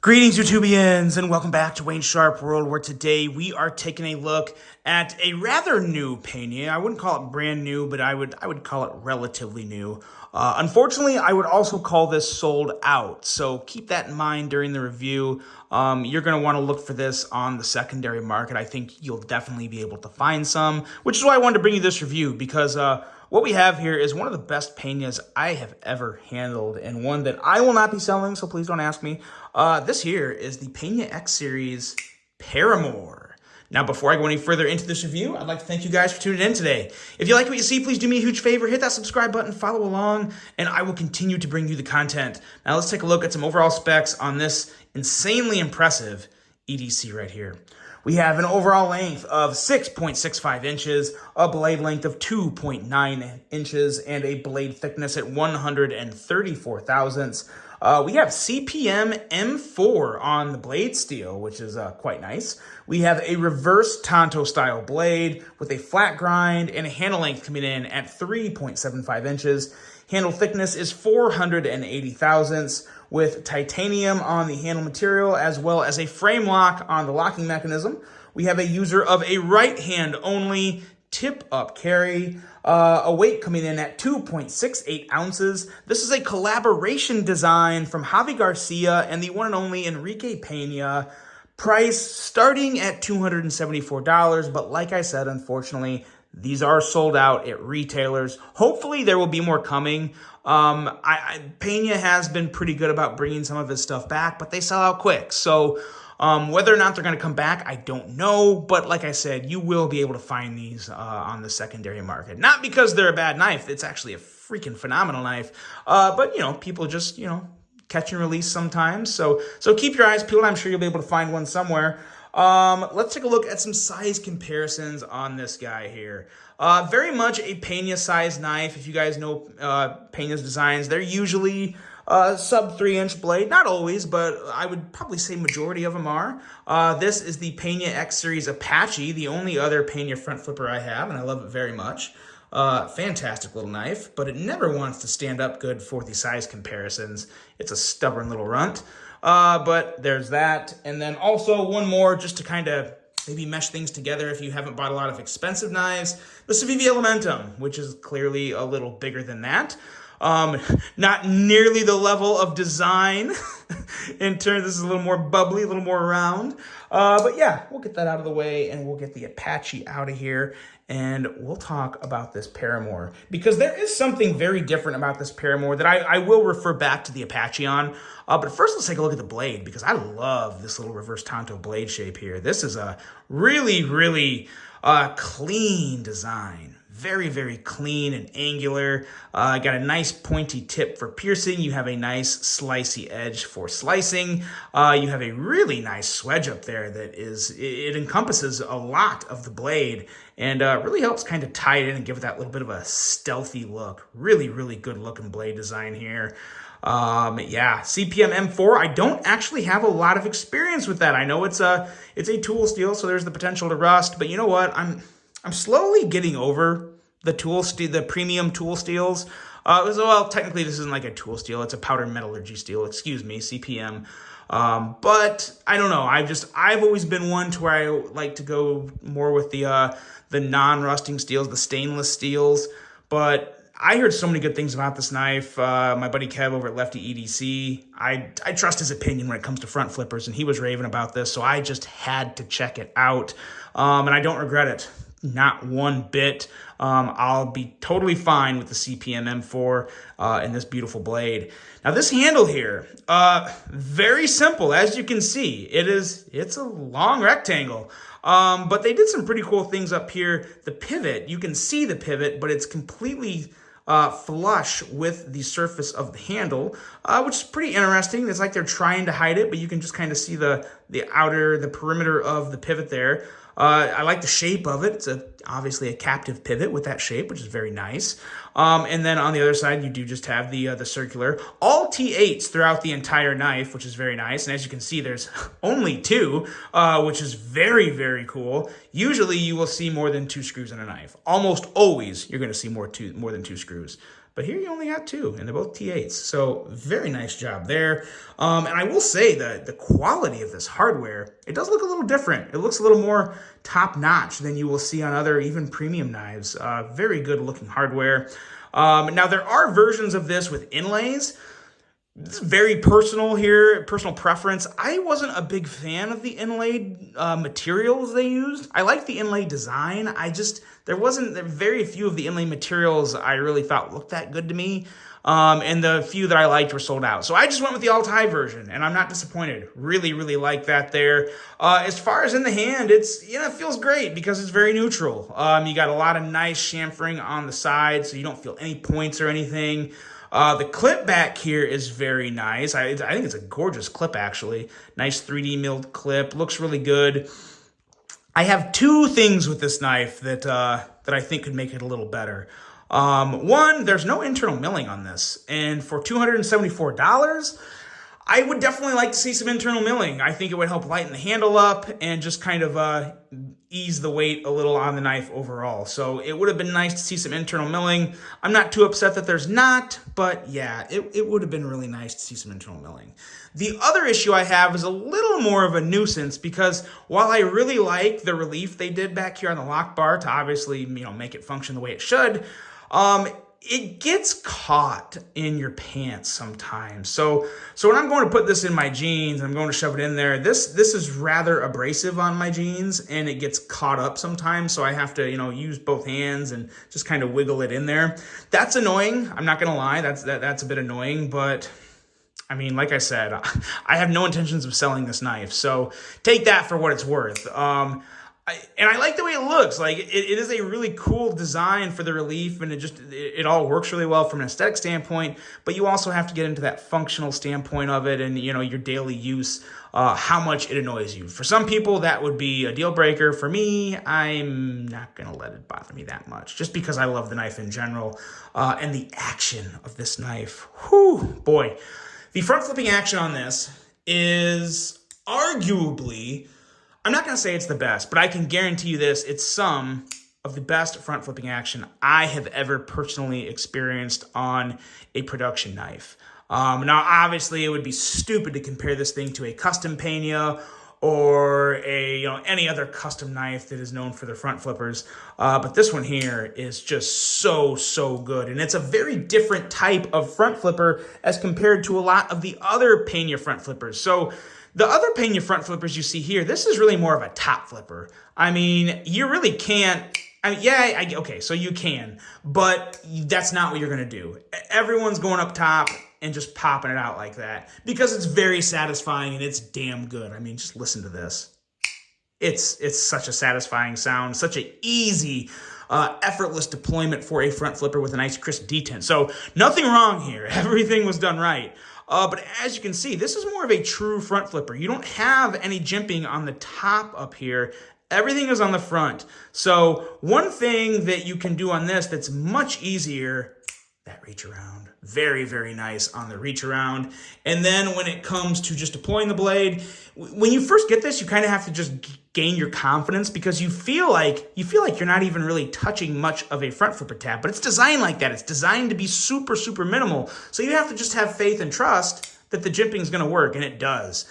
Greetings, YouTubians, and welcome back to Wayne Sharp World, where today we are taking a look at a rather new Pena. I wouldn't call it brand new, but I would call it relatively new. Unfortunately, I would also call this sold out, so keep that in mind during the review. You're going to want to look for this on the secondary market. I think you'll definitely be able to find some, which is why I wanted to bring you this review, because what we have here is one of the best Penas I have ever handled, and one that I will not be selling, so please don't ask me. This here is the Pena X-Series Paramour. Now, before I go any further into this review, I'd like to thank you guys for tuning in today. If you like what you see, please do me a huge favor, hit that subscribe button, follow along, and I will continue to bring you the content. Now, let's take a look at some overall specs on this insanely impressive EDC right here. We have an overall length of 6.65 inches, a blade length of 2.9 inches, and a blade thickness at 134 thousandths. We have CPM M4 on the blade steel, which is quite nice. We have a reverse Tonto style blade with a flat grind and a handle length coming in at 3.75 inches. Handle thickness is 480 thousandths with titanium on the handle material, as well as a frame lock on the locking mechanism. We have a user of a right hand only tip-up carry, a weight coming in at 2.68 ounces. This is a collaboration design from Javi Garcia and the one and only Enrique Pena. Price starting at $274, but like I said, unfortunately, these are sold out at retailers. Hopefully, there will be more coming. Pena has been pretty good about bringing some of his stuff back, but they sell out quick. So whether or not they're going to come back, I don't know. But like I said, you will be able to find these on the secondary market. Not because they're a bad knife. It's actually a freaking phenomenal knife. But, people just, catch and release sometimes. So keep your eyes peeled. I'm sure you'll be able to find one somewhere. Let's take a look at some size comparisons on this guy here. Very much a Pena-sized knife. If you guys know Pena's designs, they're usually sub 3-inch blade. Not always, but I would probably say majority of them are. This is the Pena X-Series Apache, the only other Pena front flipper I have, and I love it very much. Fantastic little knife, but it never wants to stand up good for the size comparisons. It's a stubborn little runt. But there's that. And then also one more just to kind of maybe mesh things together if you haven't bought a lot of expensive knives. The Civivi Elementum, which is clearly a little bigger than that. Not nearly the level of design in turn. This is a little more bubbly, a little more round. But yeah, we'll get that out of the way and we'll get the Apache out of here. And we'll talk about this Paramour, because there is something very different about this Paramour that I will refer back to the Apache on. But first, let's take a look at the blade, because I love this little reverse Tonto blade shape here. This is a really, really clean design. Very, very clean and angular. Got a nice pointy tip for piercing. You have a nice slicey edge for slicing. You have a really nice swedge up there that it encompasses a lot of the blade and really helps kind of tie it in and give it that little bit of a stealthy look. Really, really good looking blade design here. Yeah, CPM M4. I don't actually have a lot of experience with that. I know it's a tool steel, so there's the potential to rust, but you know what? I'm slowly getting over the premium tool steels. Well, technically this isn't like a tool steel. It's a powder metallurgy steel. Excuse me, CPM. But I don't know. I've always been one to where I like to go more with the non-rusting steels, the stainless steels. But I heard so many good things about this knife. My buddy Kev over at Lefty EDC, I trust his opinion when it comes to front flippers, and he was raving about this, so I just had to check it out. And I don't regret it. Not one bit. I'll be totally fine with the CPM M4 and this beautiful blade. Now this handle here, very simple. As you can see, it's a long rectangle. But they did some pretty cool things up here. The pivot, you can see the pivot, but it's completely flush with the surface of the handle, which is pretty interesting. It's like they're trying to hide it, but you can just kind of see the perimeter of the pivot there. I like the shape of it. It's obviously a captive pivot with that shape, which is very nice. And then on the other side, you do just have the circular. All T8s throughout the entire knife, which is very nice. And as you can see, there's only two, which is very, very cool. Usually, you will see more than 2 screws in a knife. Almost always, you're going to see more than two screws. But here you only got 2, and they're both T8s. So very nice job there. And I will say that the quality of this hardware, it does look a little different. It looks a little more top-notch than you will see on other even premium knives. Very good looking hardware. Now there are versions of this with inlays. This is very personal here, personal preference. I wasn't a big fan of the inlaid materials they used. I like the inlay design. There were very few of the inlay materials I really thought looked that good to me. And the few that I liked were sold out. So I just went with the all-tie version, and I'm not disappointed. Really, really like that there. As far as in the hand, it feels great because it's very neutral. You got a lot of nice chamfering on the side, so you don't feel any points or anything. The clip back here is very nice. I think it's a gorgeous clip, actually. Nice 3D milled clip. Looks really good. I have 2 things with this knife that I think could make it a little better. One, there's no internal milling on this. And for $274, I would definitely like to see some internal milling. I think it would help lighten the handle up and just kind of ease the weight a little on the knife overall. So it would have been nice to see some internal milling. I'm not too upset that there's not, but yeah, it would have been really nice to see some internal milling. The other issue I have is a little more of a nuisance because while I really like the relief they did back here on the lock bar to obviously, make it function the way it should, it gets caught in your pants sometimes. So when I'm going to put this in my jeans, I'm going to shove it in there. This is rather abrasive on my jeans, and it gets caught up sometimes. So I have to, use both hands and just kind of wiggle it in there. That's annoying. I'm not gonna lie. That's a bit annoying, but I mean, like I said, I have no intentions of selling this knife. So take that for what it's worth. I like the way it looks. Like it is a really cool design for the relief, and it all works really well from an aesthetic standpoint. But you also have to get into that functional standpoint of it, and your daily use, how much it annoys you. For some people, that would be a deal breaker. For me, I'm not gonna let it bother me that much, just because I love the knife in general and the action of this knife. Whew, boy, the front flipping action on this is arguably, I'm not going to say it's the best, but I can guarantee you this, it's some of the best front flipping action I have ever personally experienced on a production knife. Now, obviously, it would be stupid to compare this thing to a custom Pena or any other custom knife that is known for their front flippers. But this one here is just so good. And it's a very different type of front flipper as compared to a lot of the other Pena front flippers. So the other Pena front flippers you see here, this is really more of a top flipper. I mean, you really can't, okay, so you can, but that's not what you're gonna do. Everyone's going up top and just popping it out like that because it's very satisfying and it's damn good. I mean, just listen to this. It's such a satisfying sound, such an easy, effortless deployment for a front flipper with a nice crisp detent. So nothing wrong here. Everything was done right. But as you can see, this is more of a true front flipper. You don't have any jimping on the top up here. Everything is on the front. So one thing that you can do on this that's much easier, that reach around. Very, very nice on the reach around. And then when it comes to just deploying the blade, when you first get this, you kind of have to just gain your confidence because you feel like you're not even really touching much of a front flipper tab, but it's designed like that. It's designed to be super, super minimal. So you have to just have faith and trust that the jimping is going to work, and it does.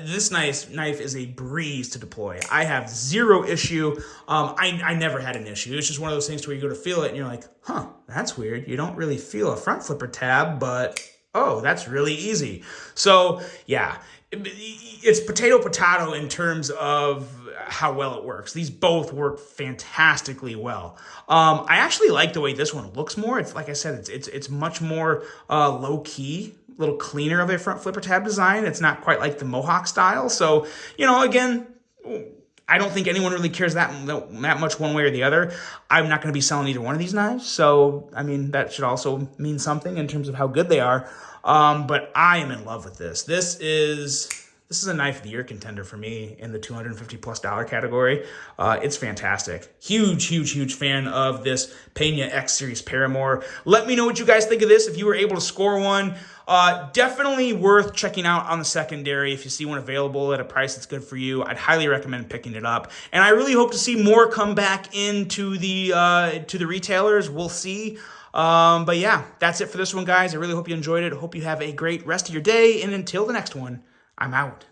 This knife is a breeze to deploy. I have zero issue. I never had an issue. It's just one of those things where you go to feel it and you're like, huh, that's weird. You don't really feel a front flipper tab, but oh, that's really easy. So yeah, it's potato in terms of how well it works. These both work fantastically well. I actually like the way this one looks more. It's like I said, it's much more low key, a little cleaner of a front flipper tab design. It's not quite like the Mohawk style. So, again, I don't think anyone really cares that much one way or the other. I'm not going to be selling either one of these knives. So, I mean, that should also mean something in terms of how good they are. But I am in love with this. This is a knife of the year contender for me in the $250+ category. It's fantastic. Huge fan of this Pena X-Series Paramour. Let me know what you guys think of this. If you were able to score one, definitely worth checking out on the secondary. If you see one available at a price that's good for you, I'd highly recommend picking it up. And I really hope to see more come back into the to the retailers. We'll see. But yeah, that's it for this one, guys. I really hope you enjoyed it. Hope you have a great rest of your day. And until the next one, I'm out.